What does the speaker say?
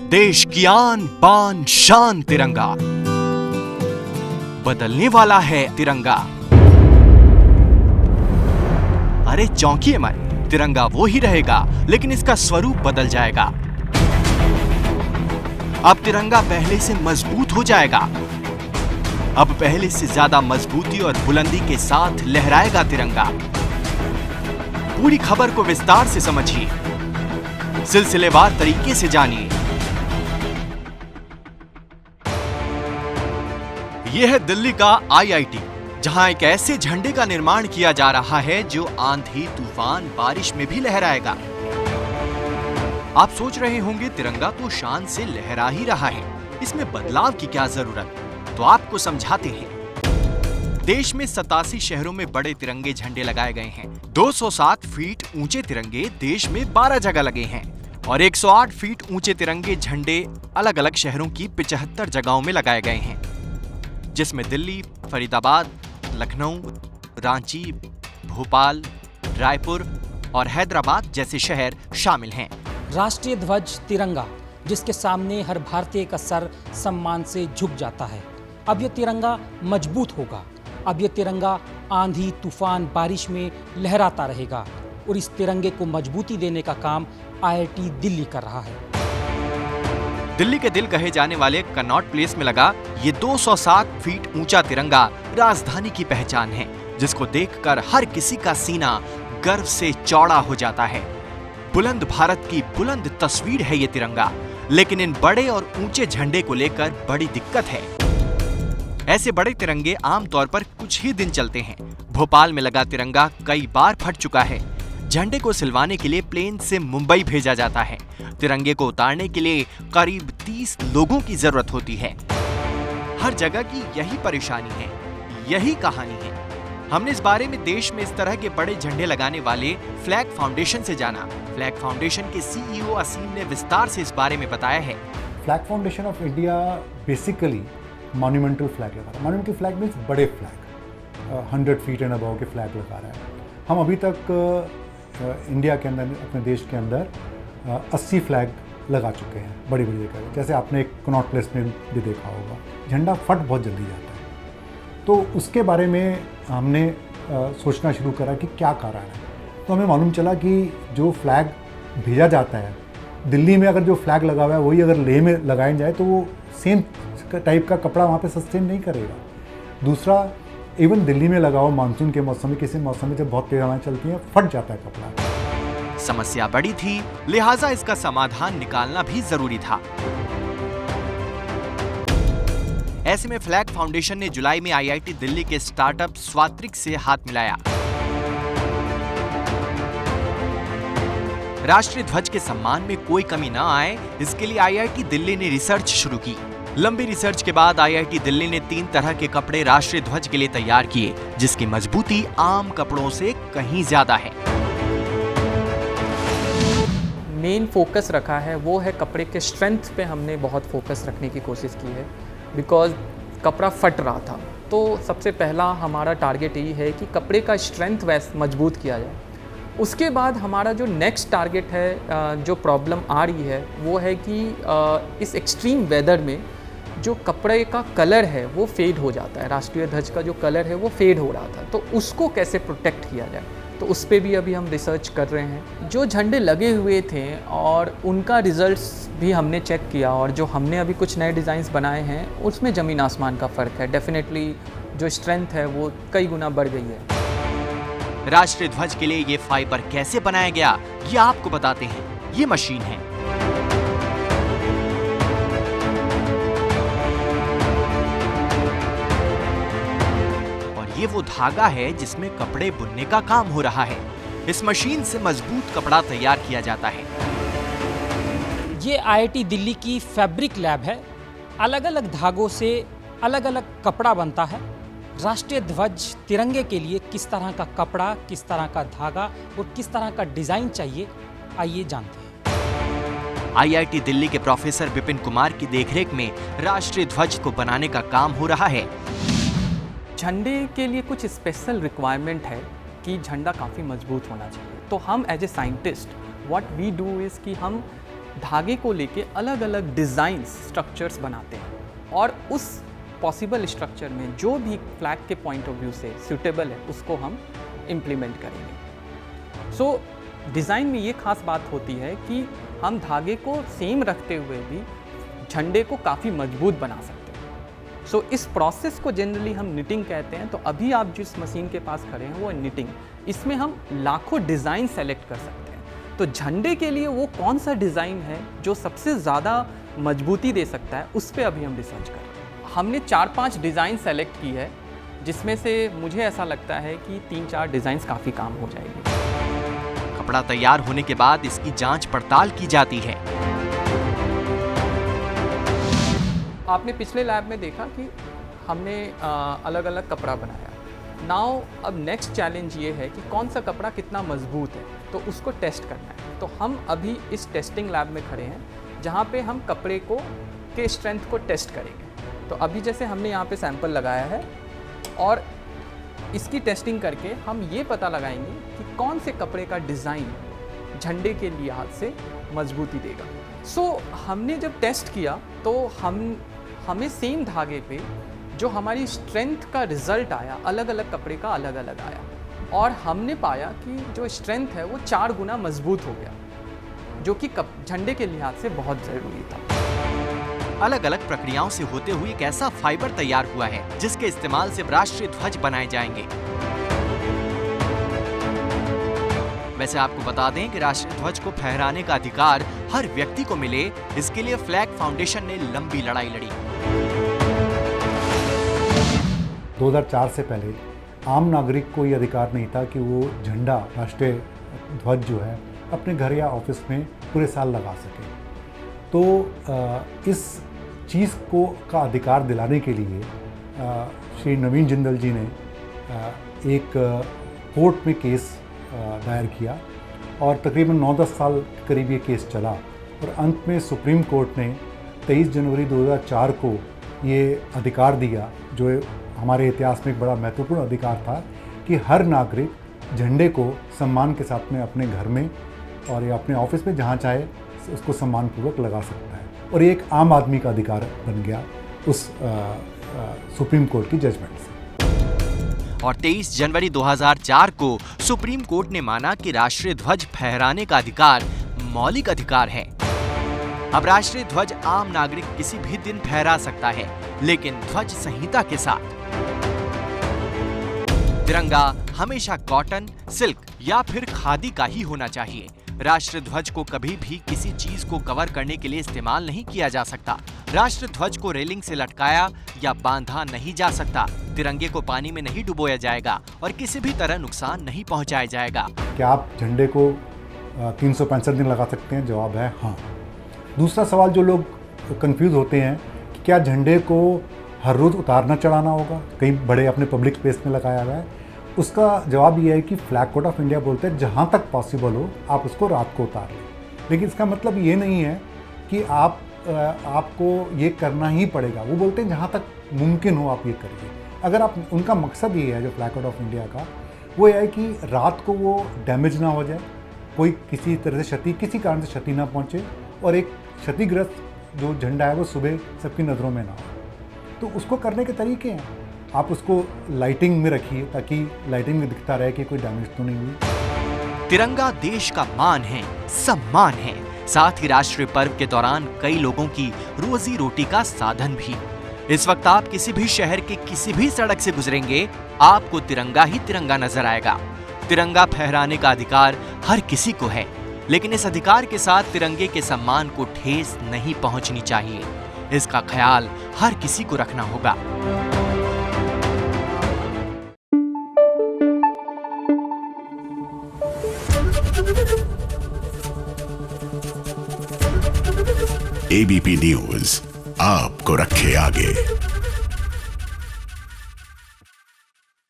देश की आन बान शान तिरंगा, बदलने वाला है तिरंगा। अरे चौंकिए मत, तिरंगा वो ही रहेगा लेकिन इसका स्वरूप बदल जाएगा। अब तिरंगा पहले से मजबूत हो जाएगा। अब पहले से ज्यादा मजबूती और बुलंदी के साथ लहराएगा तिरंगा। पूरी खबर को विस्तार से समझिए, सिलसिलेवार तरीके से जानिए। यह है दिल्ली का आईआईटी, जहां एक ऐसे झंडे का निर्माण किया जा रहा है जो आंधी तूफान बारिश में भी लहराएगा। आप सोच रहे होंगे तिरंगा तो शान से लहरा ही रहा है, इसमें बदलाव की क्या जरूरत? तो आपको समझाते हैं। देश में 87 शहरों में बड़े तिरंगे झंडे लगाए गए हैं। 207 फीट ऊंचे तिरंगे देश में 12 जगह लगे हैं और 108 फीट ऊंचे तिरंगे झंडे अलग अलग शहरों की 75 जगहों में लगाए गए हैं, जिसमें दिल्ली, फरीदाबाद, लखनऊ, रांची, भोपाल, रायपुर और हैदराबाद जैसे शहर शामिल हैं। राष्ट्रीय ध्वज तिरंगा, जिसके सामने हर भारतीय का सर सम्मान से झुक जाता है। अब यह तिरंगा मजबूत होगा। अब यह तिरंगा आंधी तूफान बारिश में लहराता रहेगा और इस तिरंगे को मजबूती देने का काम आईआईटी दिल्ली कर रहा है। दिल्ली के दिल कहे जाने वाले कनॉट प्लेस में लगा ये 207 फीट ऊंचा तिरंगा राजधानी की पहचान है, जिसको देखकर हर किसी का सीना गर्व से चौड़ा हो जाता है। बुलंद भारत की बुलंद तस्वीर है ये तिरंगा, लेकिन इन बड़े और ऊंचे झंडे को लेकर बड़ी दिक्कत है। ऐसे बड़े तिरंगे आमतौर पर कुछ ही दिन चलते हैं। भोपाल में लगा तिरंगा कई बार फट चुका है। झंडे को सिलवाने के लिए प्लेन से मुंबई भेजा जाता है। तिरंगे को उतारने के लिए करीब 30 लोगों की जरूरत होती है। हर जगह की यही परेशानी है, यही कहानी है। हमने इस बारे में देश में इस तरह के बड़े झंडे लगाने वाले फ्लैग फाउंडेशन से जाना। फ्लैग फाउंडेशन के सीईओ असीम ने विस्तार से इस बारे में बताया है। Flag foundation of India basically monumental flag लगा रहा है। मॉन्यूमेंटल फ्लैग मीन्स बड़े फ्लैग, 100 फीट एंड अबव के फ्लैग लगा रहा है। हम अभी तक इंडिया के अंदर, अपने देश के अंदर 80 फ्लैग लगा चुके हैं बड़ी बड़ी जगह। जैसे आपने एक कनॉट प्लेस में भी देखा होगा, झंडा फट बहुत जल्दी जाता है। तो उसके बारे में हमने सोचना शुरू करा कि क्या कारण है। तो हमें मालूम चला कि जो फ्लैग भेजा जाता है दिल्ली में, अगर जो फ्लैग लगा हुआ है वही अगर लेह में लगाया जाए तो वो सेम टाइप का कपड़ा वहाँ पे सस्टेन नहीं करेगा। दूसरा, इवन दिल्ली में लगा हुआ मानसून के मौसम में, किसी मौसम में जब बहुत तेज हवाएं चलती हैं, फट जाता है कपड़ा। समस्या बड़ी थी, लिहाजा इसका समाधान निकालना भी जरूरी था। ऐसे में फ्लैग फाउंडेशन ने जुलाई में आईआईटी दिल्ली के स्टार्टअप स्वात्रिक से हाथ मिलाया। राष्ट्रीय ध्वज के सम्मान में कोई कमी न आए, इसके लिए आईआईटी दिल्ली ने रिसर्च शुरू की। लंबी रिसर्च के बाद आईआईटी दिल्ली ने 3 तरह के कपड़े राष्ट्रीय ध्वज के लिए तैयार किए, जिसकी मजबूती आम कपड़ों से कहीं ज्यादा है। मेन फोकस रखा है वो है कपड़े के स्ट्रेंथ पे। हमने बहुत फोकस रखने की कोशिश की है, बिकॉज कपड़ा फट रहा था। तो सबसे पहला हमारा टारगेट यही है कि कपड़े का स्ट्रेंथ मजबूत किया जाए। उसके बाद हमारा जो नेक्स्ट टारगेट है, जो प्रॉब्लम आ रही है, वो है कि इस एक्सट्रीम वेदर में जो कपड़े का कलर है वो फेड हो जाता है। राष्ट्रीय ध्वज का जो कलर है वो फेड हो रहा था, तो उसको कैसे प्रोटेक्ट किया जाए, तो उस पर भी अभी हम रिसर्च कर रहे हैं। जो झंडे लगे हुए थे और उनका रिजल्ट्स भी हमने चेक किया, और जो हमने अभी कुछ नए डिज़ाइंस बनाए हैं उसमें ज़मीन आसमान का फ़र्क है। डेफिनेटली जो स्ट्रेंथ है वो कई गुना बढ़ गई है। राष्ट्रीय ध्वज के लिए ये फाइबर कैसे बनाया गया, ये आपको बताते हैं। ये मशीन है। और ये वो धागा है जिसमें कपड़े बुनने का काम हो रहा है। इस मशीन से मजबूत कपड़ा तैयार किया जाता है। ये आईआईटी दिल्ली की फैब्रिक लैब है। अलग अलग धागों से अलग अलग कपड़ा बनता है। राष्ट्रीय ध्वज तिरंगे के लिए किस तरह का कपड़ा, किस तरह का धागा और किस तरह का डिजाइन चाहिए, आइए जानते हैं। आईआईटी दिल्ली के प्रोफेसर विपिन कुमार की देखरेख में राष्ट्रीय ध्वज को बनाने का काम हो रहा है। झंडे के लिए कुछ स्पेशल रिक्वायरमेंट है कि झंडा काफ़ी मजबूत होना चाहिए। तो हम as a scientist what we do is कि हम धागे को लेके अलग अलग डिज़ाइन स्ट्रक्चर्स बनाते हैं और उस पॉसिबल स्ट्रक्चर में जो भी फ्लैग के पॉइंट ऑफ व्यू से सूटेबल है उसको हम इम्प्लीमेंट करेंगे। सो डिज़ाइन में ये खास बात होती है कि हम धागे को सेम रखते हुए भी झंडे को काफ़ी मजबूत बना सकते हैं। सो इस प्रोसेस को जनरली हम निटिंग कहते हैं। तो अभी आप जिस मशीन के पास खड़े हैं वो निटिंग, इसमें हम लाखों डिज़ाइन सेलेक्ट कर सकते हैं। तो झंडे के लिए वो कौन सा डिज़ाइन है जो सबसे ज़्यादा मजबूती दे सकता है, उस पर अभी हम रिसर्च कर रहे हैं। हमने 4-5 डिज़ाइन सेलेक्ट की है, जिसमें से मुझे ऐसा लगता है कि 3-4 डिज़ाइंस काफ़ी काम हो जाएगी। कपड़ा तैयार होने के बाद इसकी जांच पड़ताल की जाती है। आपने पिछले लैब में देखा कि हमने अलग अलग कपड़ा बनाया। नाउ अब नेक्स्ट चैलेंज ये है कि कौन सा कपड़ा कितना मजबूत है, तो उसको टेस्ट करना है। तो हम अभी इस टेस्टिंग लैब में खड़े हैं जहाँ पे हम कपड़े के स्ट्रेंथ को टेस्ट करेंगे। तो अभी जैसे हमने यहाँ पे सैंपल लगाया है और इसकी टेस्टिंग करके हम ये पता लगाएंगे कि कौन से कपड़े का डिज़ाइन झंडे के लिहाज से मजबूती देगा। सो हमने जब टेस्ट किया तो हमें सेम धागे पे जो हमारी स्ट्रेंथ का रिज़ल्ट आया, अलग अलग कपड़े का अलग अलग आया और हमने पाया कि जो स्ट्रेंथ है वो 4 गुना मजबूत हो गया, जो कि झंडे के लिहाज से बहुत ज़रूरी था। अलग अलग प्रक्रियाओं से होते हुए एक ऐसा फाइबर तैयार हुआ है जिसके इस्तेमाल से राष्ट्रीय ध्वज बनाए जाएंगे। वैसे आपको बता दें कि राष्ट्रीय ध्वज को फहराने का अधिकार हर व्यक्ति को मिले, इसके लिए फ्लैग फाउंडेशन ने लंबी लड़ाई लड़ी। 2004 से पहले आम नागरिक को ये अधिकार नहीं था कि वो झंडा, राष्ट्रीय ध्वज जो है, अपने घर या ऑफिस में पूरे साल लगा सके। तो इस चीज़ का अधिकार दिलाने के लिए श्री नवीन जिंदल जी ने एक कोर्ट में केस दायर किया और तकरीबन 9-10 साल करीब ये केस चला और अंत में सुप्रीम कोर्ट ने 23 जनवरी 2004 को ये अधिकार दिया, जो हमारे इतिहास में एक बड़ा महत्वपूर्ण अधिकार था कि हर नागरिक झंडे को सम्मान के साथ में अपने घर में और या अपने ऑफिस में जहाँ चाहे उसको सम्मानपूर्वक लगा सकता है। और ये एक आम आदमी का अधिकार बन गया उस सुप्रीम कोर्ट की जजमेंट से। और 23 जनवरी 2004 को सुप्रीम कोर्ट ने माना कि राष्ट्रीय ध्वज फहराने का अधिकार मौलिक अधिकार है। अब राष्ट्रीय ध्वज आम नागरिक किसी भी दिन फहरा सकता है, लेकिन ध्वज संहिता के साथ। तिरंगा हमेशा कॉटन, सिल्क या फिर खादी का ही होना चाहिए। राष्ट्र ध्वज को कभी भी किसी चीज को कवर करने के लिए इस्तेमाल नहीं किया जा सकता। राष्ट्र ध्वज को रेलिंग से लटकाया या बांधा नहीं जा सकता। तिरंगे को पानी में नहीं डुबोया जाएगा और किसी भी तरह नुकसान नहीं पहुंचाया जाएगा। क्या आप झंडे को 365 दिन लगा सकते हैं? जवाब है हाँ। दूसरा सवाल जो लोग कंफ्यूज होते हैं कि क्या झंडे को हर रोज उतारना चढ़ाना होगा, कहीं बड़े अपने पब्लिक स्पेस में लगाया हुआ है। उसका जवाब ये है कि फ्लैग कोड ऑफ इंडिया बोलते हैं जहाँ तक पॉसिबल हो आप उसको रात को उतार लें, लेकिन इसका मतलब ये नहीं है कि आपको ये करना ही पड़ेगा। वो बोलते हैं जहाँ तक मुमकिन हो आप ये करिए। अगर आप, उनका मकसद ये है जो फ्लैग कोड ऑफ इंडिया का, वो ये है कि रात को वो डैमेज ना हो जाए, कोई किसी तरह से किसी कारण से क्षति ना पहुँचे और एक क्षतिग्रस्त जो झंडा है वो सुबह सबकी नज़रों में ना हो। तो उसको करने के तरीके हैं, आप उसको लाइटिंग में रखिए ताकि लाइटिंग में दिखता रहे कि कोई डैमेज तो नहीं हुई। तिरंगा देश का मान है, सम्मान है, साथ ही राष्ट्रीय पर्व के दौरान कई लोगों की रोजी रोटी का साधन भी। इस वक्त आप किसी भी शहर के किसी भी सड़क से गुजरेंगे, आपको तिरंगा ही तिरंगा नजर आएगा। तिरंगा फहराने का अधिकार हर किसी को है, लेकिन इस अधिकार के साथ तिरंगे के सम्मान को ठेस नहीं पहुंचनी चाहिए। इसका ख्याल हर किसी को रखना होगा। एबीपी न्यूज आपको रखे आगे।